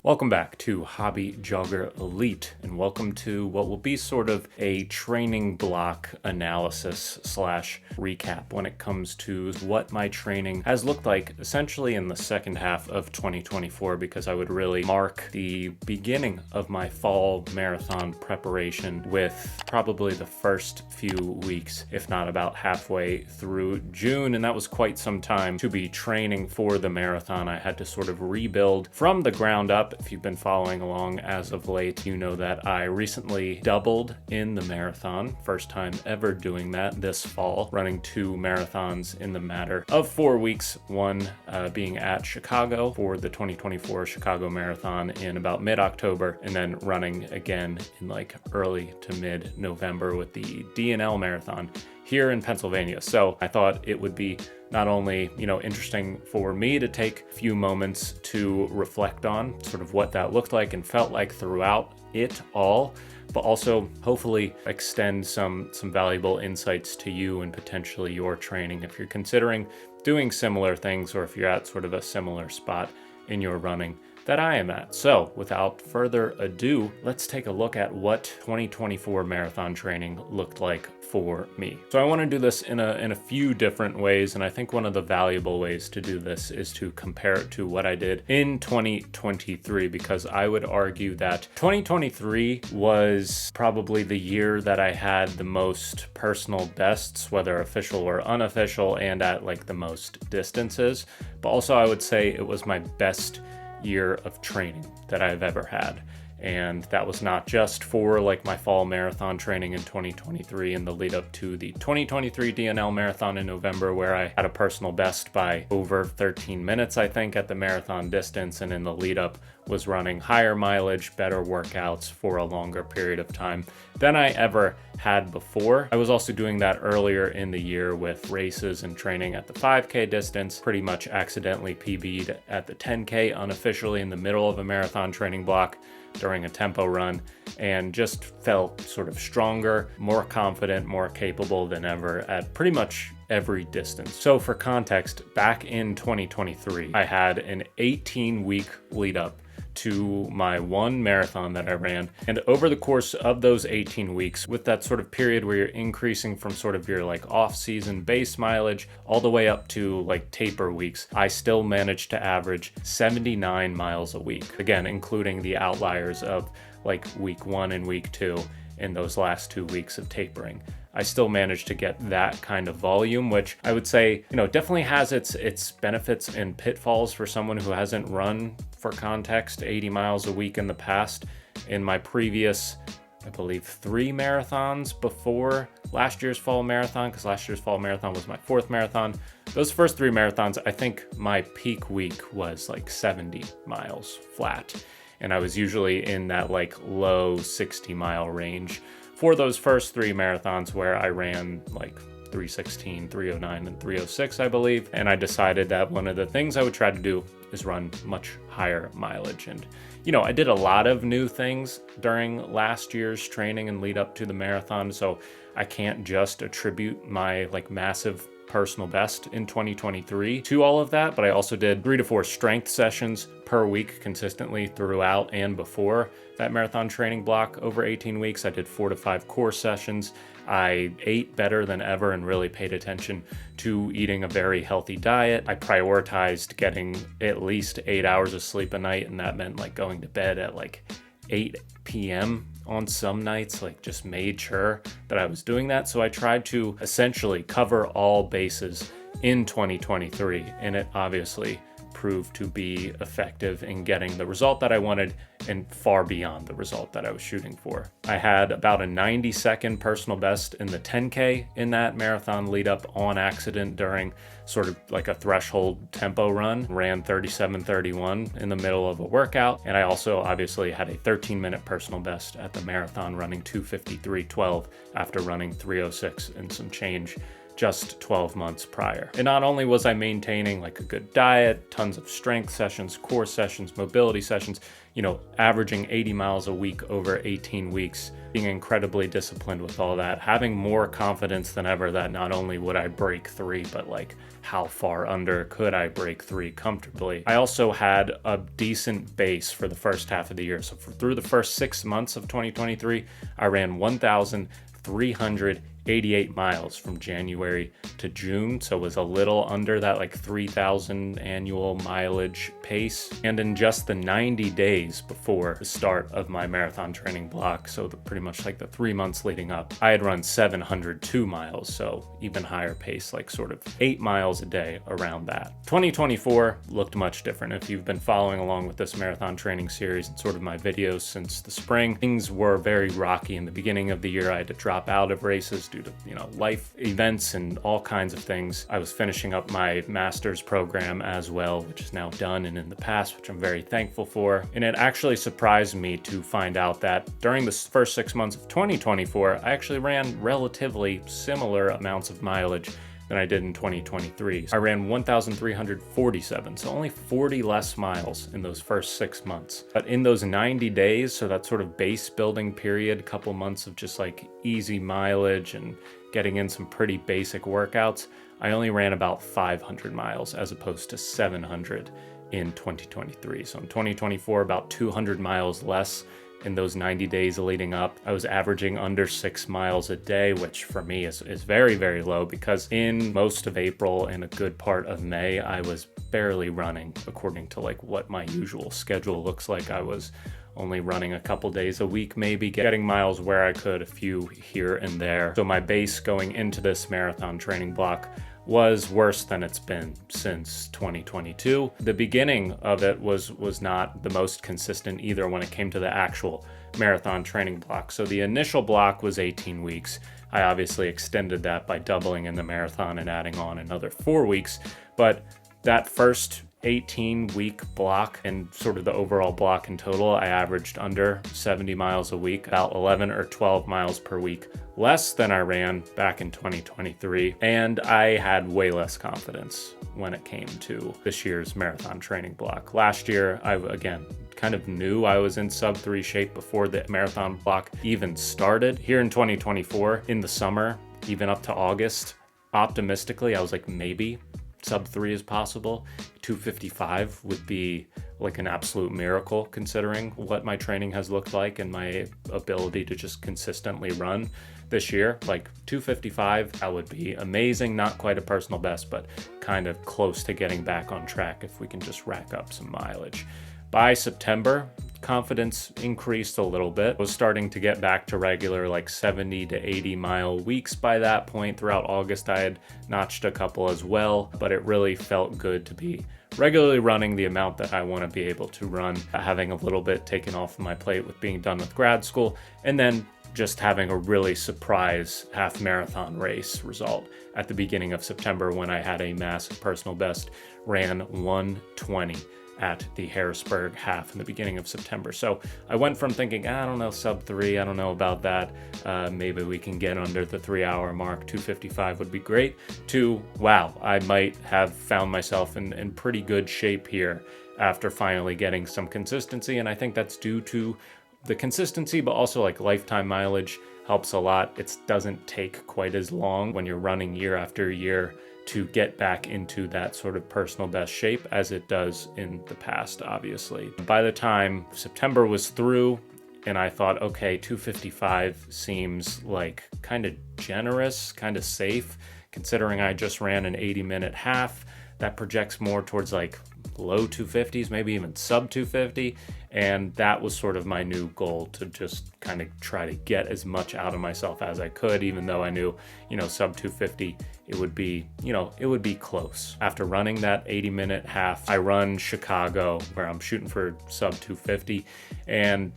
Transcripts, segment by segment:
Welcome back to Hobby Jogger Elite, and welcome to what will be sort of a training block analysis slash recap when it comes to what my training has looked like essentially in the second half of 2024, because I would really mark the beginning of my fall marathon preparation with probably the first few weeks, if not about halfway through June, and that was quite some time to be training for the marathon. I had to sort of rebuild from the ground up. If you've been following along as of late, you know that I recently doubled in the marathon. First time ever doing that this fall, running 2 marathons in the matter of 4 weeks, one being at Chicago for the 2024 Chicago Marathon in about mid-October, and then running again in like early to mid-November with the DNL Marathon here in Pennsylvania. So I thought it would be not only, interesting for me to take a few moments to reflect on sort of what that looked like and felt like throughout it all, but also hopefully extend some valuable insights to you and potentially your training if you're considering doing similar things, or if you're at sort of a similar spot in your running that I am at. So without further ado, let's take a look at what 2024 marathon training looked like for me. So I want to do this in a few different ways, and I think one of the valuable ways to do this is to compare it to what I did in 2023, because I would argue that 2023 was probably the year that I had the most personal bests, whether official or unofficial, and at like the most distances. But also I would say it was my best year of training that I've ever had. And that was not just for like my fall marathon training in 2023 and the lead up to the 2023 DNL marathon in November, where I had a personal best by over 13 minutes, I think, at the marathon distance, and in the lead up was running higher mileage, better workouts for a longer period of time than I ever had before. I was also doing that earlier in the year with races and training at the 5K distance, pretty much accidentally PB'd at the 10K unofficially in the middle of a marathon training block during a tempo run, and just felt sort of stronger, more confident, more capable than ever at pretty much every distance. So for context, back in 2023, I had an 18-week lead up to my one marathon that I ran. And over the course of those 18 weeks, with that sort of period where you're increasing from sort of your like off-season base mileage all the way up to like taper weeks, I still managed to average 79 miles a week. Again, including the outliers of like week 1 and week 2 in those last 2 weeks of tapering. I still managed to get that kind of volume, which I would say, definitely has its benefits and pitfalls for someone who hasn't run, for context, 80 miles a week in the past. In my previous, I believe, 3 marathons before last year's fall marathon, because last year's fall marathon was my 4th marathon. Those first 3 marathons, I think my peak week was like 70 miles flat. And I was usually in that like low 60-mile range for those first 3 marathons, where I ran like 316, 309, and 306, I believe. And I decided that one of the things I would try to do is run much higher mileage. And, I did a lot of new things during last year's training and lead up to the marathon. So I can't just attribute my like massive personal best in 2023 to all of that, but I also did 3 to 4 strength sessions per week consistently throughout and before that marathon training block over 18 weeks. I did 4 to 5 core sessions. I ate better than ever and really paid attention to eating a very healthy diet. I prioritized getting at least 8 hours of sleep a night, and that meant like going to bed at like 8 p.m. on some nights, like just made sure that I was doing that. So I tried to essentially cover all bases in 2023, and it obviously proved to be effective in getting the result that I wanted and far beyond the result that I was shooting for. I had about a 90-second personal best in the 10K in that marathon lead up on accident during sort of like a threshold tempo run, ran 37:31 in the middle of a workout. And I also obviously had a 13-minute personal best at the marathon, running 2:53:12 after running 3:06 and some change just 12 months prior. And not only was I maintaining like a good diet, tons of strength sessions, core sessions, mobility sessions, averaging 80 miles a week over 18 weeks, being incredibly disciplined with all that, having more confidence than ever that not only would I break 3, but like how far under could I break 3 comfortably. I also had a decent base for the first half of the year. So through the first 6 months of 2023, I ran 1,388 miles from January to June. So it was a little under that like 3,000 annual mileage pace. And in just the 90 days before the start of my marathon training block, so pretty much like the 3 months leading up, I had run 702 miles. So even higher pace, like sort of 8 miles a day around that. 2024 looked much different. If you've been following along with this marathon training series and sort of my videos since the spring, things were very rocky in the beginning of the year. I had to drop out of races due to, life events and all kinds of things. I was finishing up my master's program as well, which is now done and in the past, which I'm very thankful for. And it actually surprised me to find out that during the first 6 months of 2024, I actually ran relatively similar amounts of mileage than I did in 2023. I ran 1,347, so only 40 less miles in those first 6 months. But in those 90 days, so that sort of base building period, couple months of just like easy mileage and getting in some pretty basic workouts, I only ran about 500 miles as opposed to 700 in 2023. So in 2024, about 200 miles less. In those 90 days leading up, I was averaging under 6 miles a day, which for me is very, very low because in most of April and a good part of May, I was barely running according to like what my usual schedule looks like. I was only running a couple days a week, maybe getting miles where I could, a few here and there. So my base going into this marathon training block was worse than it's been since 2022. The beginning of it was not the most consistent either when it came to the actual marathon training block. So the initial block was 18 weeks. I obviously extended that by doubling in the marathon and adding on another 4 weeks. But that first 18-week block and sort of the overall block in total, I averaged under 70 miles a week, about 11 or 12 miles per week less than I ran back in 2023. And I had way less confidence when it came to this year's marathon training block. Last year, I, again, kind of knew I was in sub 3 shape before the marathon block even started. Here in 2024, in the summer, even up to August, optimistically, I was like, maybe sub 3 is possible. 255 would be like an absolute miracle considering what my training has looked like and my ability to just consistently run this year. Like 255, that would be amazing. Not quite a personal best, but kind of close to getting back on track if we can just rack up some mileage. By September, confidence increased a little bit. I was starting to get back to regular like 70 to 80 mile weeks by that point. Throughout August, I had notched a couple as well, but it really felt good to be regularly running the amount that I want to be able to run, having a little bit taken off my plate with being done with grad school, and then just having a really surprise half marathon race result at the beginning of September when I had a massive personal best, ran 1:20 at the Harrisburg half in the beginning of September. So I went from thinking, I don't know, sub 3, I don't know about that. Maybe we can get under the 3-hour mark, 255 would be great, to, wow, I might have found myself in pretty good shape here after finally getting some consistency. And I think that's due to the consistency, but also like lifetime mileage helps a lot. It doesn't take quite as long when you're running year after year to get back into that sort of personal best shape as it does in the past, obviously. By the time September was through and I thought, okay, 255 seems like kind of generous, kind of safe, considering I just ran an 80-minute half. That projects more towards like low 250s, maybe even sub 250. And that was sort of my new goal, to just kind of try to get as much out of myself as I could, even though I knew, sub 250, it would be, it would be close. After running that 80-minute half, I run Chicago where I'm shooting for sub 250, and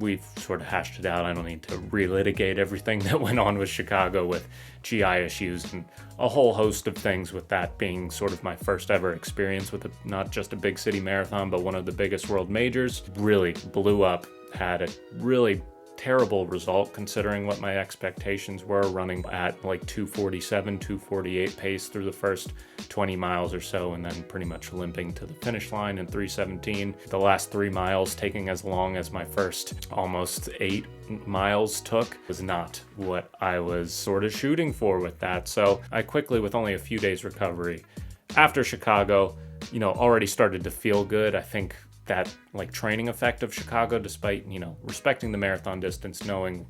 we've sort of hashed it out. I don't need to relitigate everything that went on with Chicago with GI issues and a whole host of things, with that being sort of my first ever experience with not just a big city marathon, but one of the biggest world majors. Really blew up, had a really terrible result considering what my expectations were, running at like 247, 248 pace through the first 20 miles or so, and then pretty much limping to the finish line in 317. The last 3 miles taking as long as my first almost 8 miles took was not what I was sort of shooting for with that. So I quickly, with only a few days recovery after Chicago, already started to feel good. I think that like training effect of Chicago, despite, respecting the marathon distance, knowing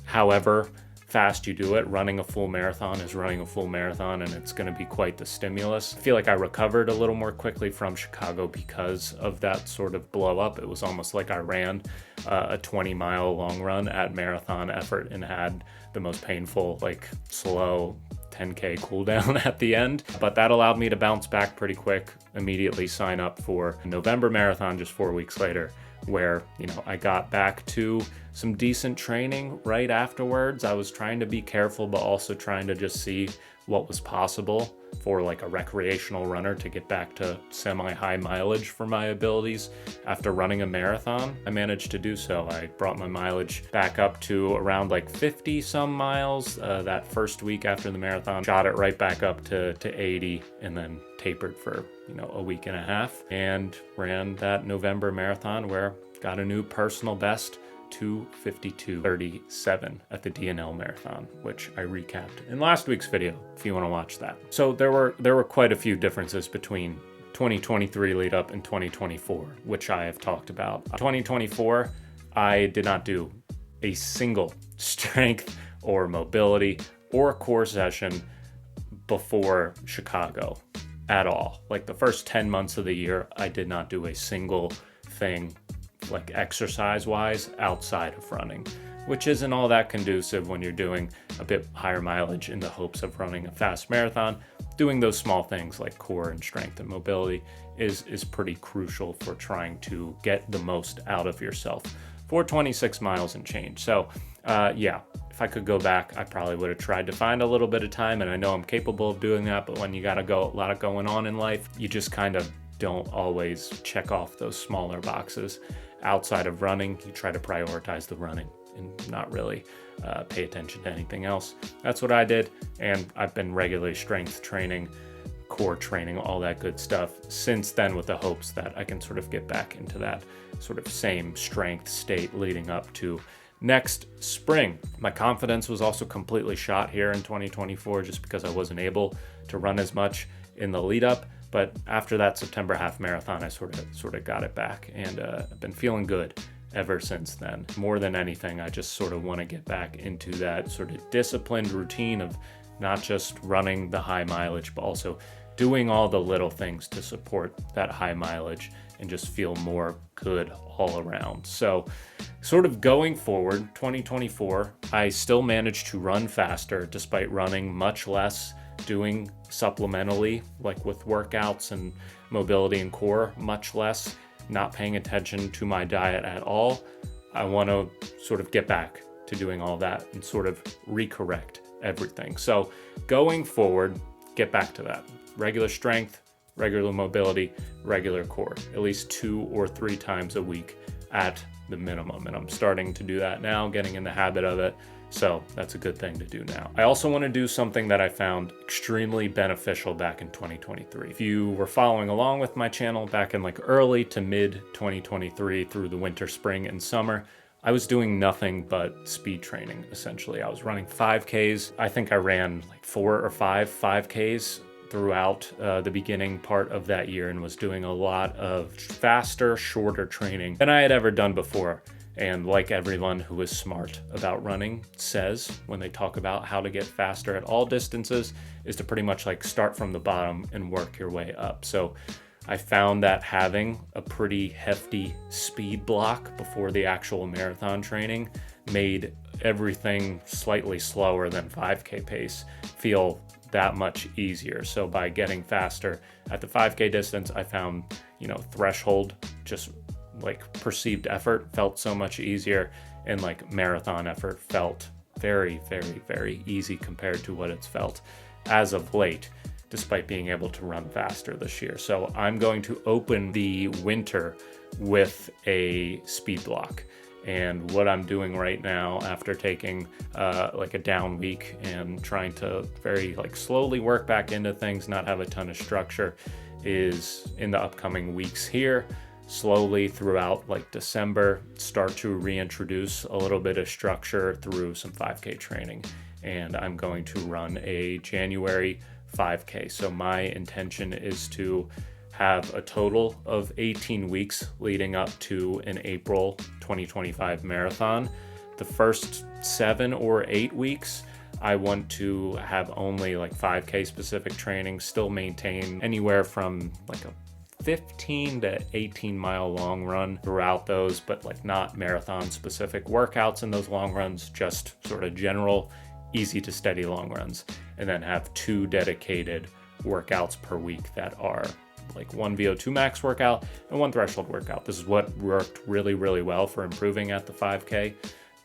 however fast you do it, running a full marathon is running a full marathon, and it's going to be quite the stimulus. I feel like I recovered a little more quickly from Chicago because of that sort of blow up. It was almost like I ran a 20-mile long run at marathon effort and had the most painful, like slow 10K cool down at the end. But that allowed me to bounce back pretty quick, immediately sign up for November marathon just 4 weeks later, where, I got back to some decent training right afterwards. I was trying to be careful, but also trying to just see what was possible for like a recreational runner to get back to semi-high mileage for my abilities after running a marathon. I managed to do so. I brought my mileage back up to around like 50 some miles that first week after the marathon, shot it right back up to 80, and then tapered for a week and a half, and ran that November marathon where got a new personal best, 2:52:37 at the DNL marathon, which I recapped in last week's video if you want to watch that. So there were quite a few differences between 2023 lead up and 2024, which I have talked about. 2024, I did not do a single strength or mobility or core session before Chicago at all. Like the first 10 months of the year, I did not do a single thing like exercise wise outside of running, which isn't all that conducive when you're doing a bit higher mileage in the hopes of running a fast marathon. Doing those small things like core and strength and mobility is pretty crucial for trying to get the most out of yourself for 26 miles and change. So if I could go back, I probably would have tried to find a little bit of time, and I know I'm capable of doing that, but when you got a lot going on in life, you just kind of don't always check off those smaller boxes. Outside of running, you try to prioritize the running and not really pay attention to anything else. That's what I did, and I've been regularly strength training, core training, all that good stuff since then, with the hopes that I can sort of get back into that sort of same strength state leading up to next spring. My confidence was also completely shot here in 2024 just because I wasn't able to run as much in the lead up. But after that September half marathon, I sort of got it back, and I've been feeling good ever since then. More than anything, I just sort of want to get back into that sort of disciplined routine of not just running the high mileage, but also doing all the little things to support that high mileage and just feel more good all around. So sort of going forward, 2024, I still managed to run faster despite running much less, doing supplementally, like with workouts and mobility and core, much less, not paying attention to my diet at all. I want to sort of get back to doing all that and sort of recorrect everything. So going forward, get back to that. Regular strength, regular mobility, regular core, at least 2 or 3 times a week at the minimum. And I'm starting to do that now, getting in the habit of it. So that's a good thing to do now. I also want to do something that I found extremely beneficial back in 2023. If you were following along with my channel back in like early to mid 2023 through the winter, spring, and summer, I was doing nothing but speed training, essentially. I was running 5Ks. I think I ran like 4 or 5 5Ks throughout the beginning part of that year, and was doing a lot of faster, shorter training than I had ever done before. And like everyone who is smart about running says when they talk about how to get faster at all distances, is to pretty much like start from the bottom and work your way up. So I found that having a pretty hefty speed block before the actual marathon training made everything slightly slower than 5K pace feel that much easier. So by getting faster at the 5K distance, I found, threshold, just like perceived effort felt so much easier, and like marathon effort felt very, very, very easy compared to what it's felt as of late, despite being able to run faster this year. So I'm going to open the winter with a speed block. And what I'm doing right now after taking like a down week and trying to very like slowly work back into things, not have a ton of structure, is in the upcoming weeks here, slowly throughout like December, start to reintroduce a little bit of structure through some 5K training. And I'm going to run a January 5K. So my intention is to have a total of 18 weeks leading up to an April 2025 marathon. The first 7 or 8 weeks, I want to have only like 5K specific training, still maintain anywhere from like a 15 to 18 mile long run throughout those, but like not marathon specific workouts in those long runs, just sort of general, easy to steady long runs. And then have 2 dedicated workouts per week that are like 1 VO2 max workout and 1 threshold workout. This is what worked really, really well for improving at the 5K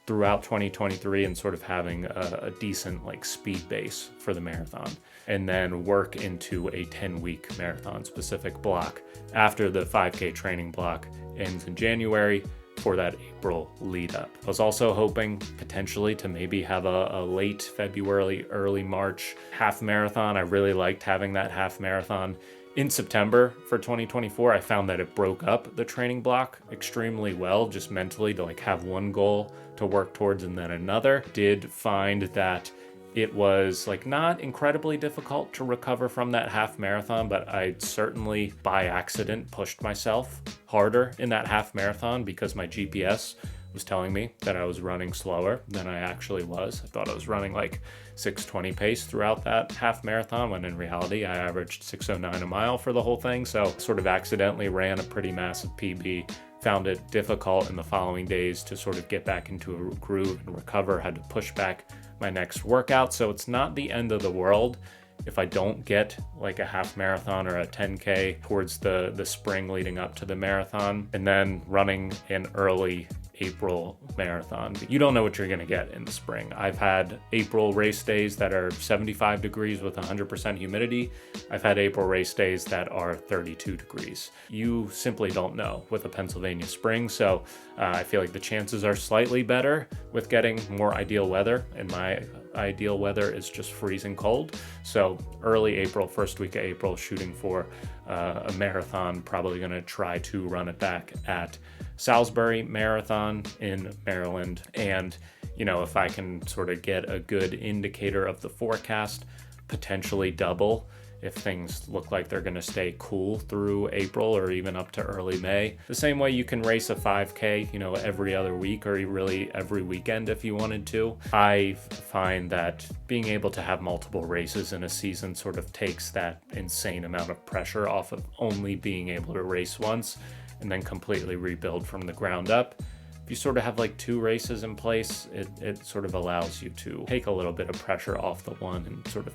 throughout 2023 and sort of having a decent like speed base for the marathon. And then work into a 10-week marathon specific block after the 5K training block ends in January for that April lead up. I was also hoping potentially to maybe have a late February, early March half marathon. I really liked having that half marathon in September for 2024. I found that it broke up the training block extremely well, just mentally, to like have one goal to work towards and then another. Did find that it was like not incredibly difficult to recover from that half marathon, but I certainly by accident pushed myself harder in that half marathon because my GPS was telling me that I was running slower than I actually was. I thought I was running like 6:20 pace throughout that half marathon, when in reality I averaged 6:09 a mile for the whole thing. So sort of accidentally ran a pretty massive PB. Found it difficult in the following days to sort of get back into a groove and recover. Had to push back my next workout. So it's not the end of the world if I don't get like a half marathon or a 10K towards the spring leading up to the marathon, and then running an early April marathon. You don't know what you're going to get in the spring. I've had April race days that are 75 degrees with 100% humidity. I've had April race days that are 32 degrees. You simply don't know with a Pennsylvania spring. So I feel like the chances are slightly better with getting more ideal weather, and my ideal weather is just freezing cold. So early April, first week of April, shooting for a marathon. Probably going to try to run it back at Salisbury Marathon in Maryland. And, you know, if I can sort of get a good indicator of the forecast, potentially double if things look like they're going to stay cool through April or even up to early May. The same way you can race a 5K, you know, every other week or really every weekend if you wanted to. I find that being able to have multiple races in a season sort of takes that insane amount of pressure off of only being able to race once and then completely rebuild from the ground up. If you sort of have like 2 races in place, it sort of allows you to take a little bit of pressure off the one and sort of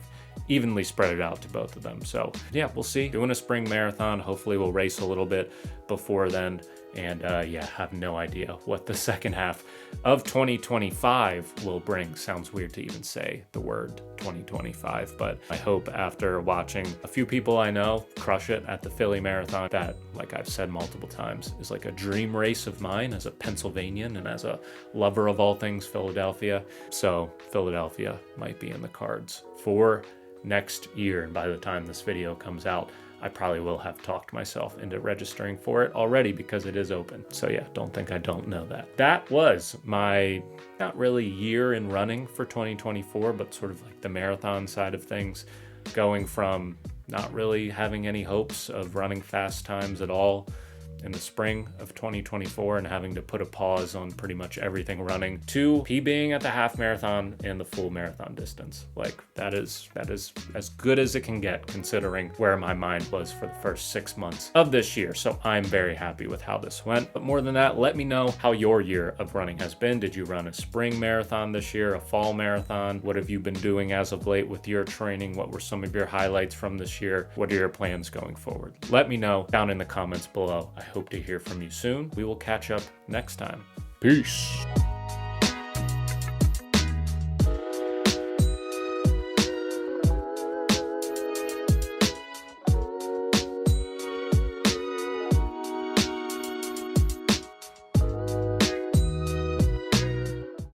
evenly spread it out to both of them. So yeah, we'll see. Doing a spring marathon. Hopefully we'll race a little bit before then. And yeah, have no idea what the second half of 2025 will bring. Sounds weird to even say the word 2025, but I hope after watching a few people I know crush it at the Philly Marathon, that, like I've said multiple times, is like a dream race of mine as a Pennsylvanian and as a lover of all things Philadelphia. So Philadelphia might be in the cards for next year. And by the time this video comes out, I probably will have talked myself into registering for it already because it is open. So yeah, don't think I don't know that. That was my, not really year in running for 2024, but sort of like the marathon side of things, going from not really having any hopes of running fast times at all in the spring of 2024 and having to put a pause on pretty much everything running, to PBing at the half marathon and the full marathon distance. Like that is as good as it can get considering where my mind was for the first 6 months of this year. So I'm very happy with how this went. But more than that, let me know how your year of running has been. Did you run a spring marathon this year, a fall marathon? What have you been doing as of late with your training? What were some of your highlights from this year? What are your plans going forward? Let me know down in the comments below. I hope to hear from you soon. We will catch up next time. Peace.